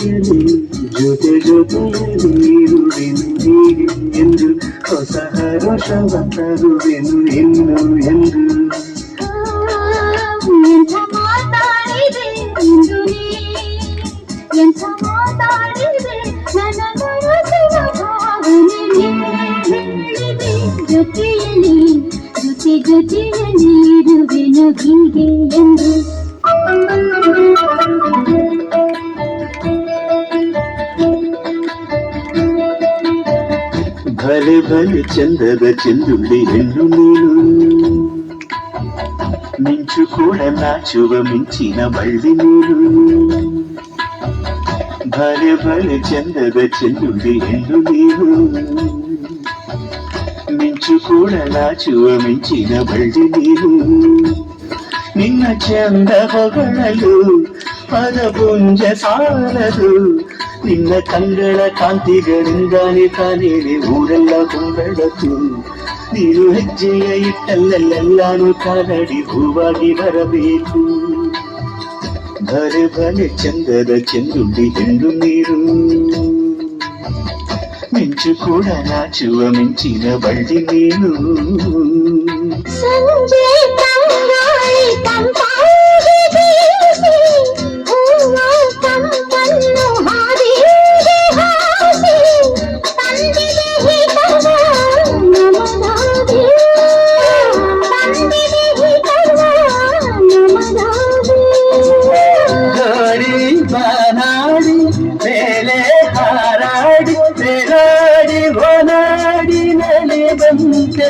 ಜೊತೆ ನೀರುವೆನು ಹೀಗೆ ಎಂದು ಹೊಸ ಹರುಷವ ತರುವೆನು ಇನ್ನು ಎಂದು ಎಂಥ ಮಾತಾಡಿದೆ ಇಂದು ನೀ ಎಂಥ ಮಾತಾಡಿದೆ ನನ್ನ ಮನಸ್ಸಿನ ಭಾವನೆ ಹೇಳಿದೆ ಜೊತೆಯಲ್ಲಿ ಜೊತೆಯಲ್ಲಿ ಇರುವೆನು ಹೀಗೆ ಎಂದು ಭಲೆ ಭಲೆ ಚಂದದ ಚೆಂದುಳ್ಳಿ ಹೆಣ್ಣು ನೀನು ಮಿಂಚು ಕೂಡ ನಾಚುವ ಮಿಂಚಿನ ಬಳ್ಳಿ ನೀನು ಭಲೆ ಭಲೆ ಚಂದದ ಚೆಂದುಳ್ಳಿ ಹೆಣ್ಣು ನೀನು ಮಿಂಚು ಕೂಡ ನಾಚುವ ಮಿಂಚಿನ ಬಳ್ಳಿ ನೀನು ನಿನ್ನ ಚಂದ ಹೊಗಳಲು ಪದಪುಂಜ ಸಾಲದು ನಿನ್ನ ಕಂಗಳ ಕಾಂತಿಗಳಿಂದಾನೆ ತಾನೇನೆ ಊರೆಲ್ಲ ಹೊಂದಳತು ನೀನು ಹೆಜ್ಜೆಯ ಇಟ್ಟಲ್ಲೆಲ್ಲಾನು ಕಾಲಡಿ ಹೂವಾಗಿ ಬರಬೇಕು ಭಲೆ ಭಲೆ ಚಂದದ ಚೆಂದುಳ್ಳಿ ಹೆಣ್ಣು ನೀರು ಮಿಂಚು ಕೂಡ ನಾಚುವ ಮಿಂಚಿನ ಬಳ್ಳಿ ನೀನು ಸಂಜೆ ತಂಗಾಳಿ ತಂಪಾಗಿ ಬೀಸಿ ಹೂವ ತಂಪನ್ನು ಹಾದಿಗೆ ಹಾಸಿ ತಂದಿದೆ ಹಿತವ ನಮದಾಗಿ ತಂದಿದೆ ಹಿತವ ನಮದಾಗಿ ಗಾಡಿ ಬಾನಾಡಿ ಮೇಲೆ ಹಾರಾಡಿ ಬೇರಾಡಿ ಓನಾಡಿ ನಲಿ ಬಂತೆ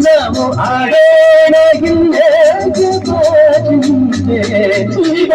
ನಾವು ಆಡೋಣ ಹಿಂದೆ ಈಗ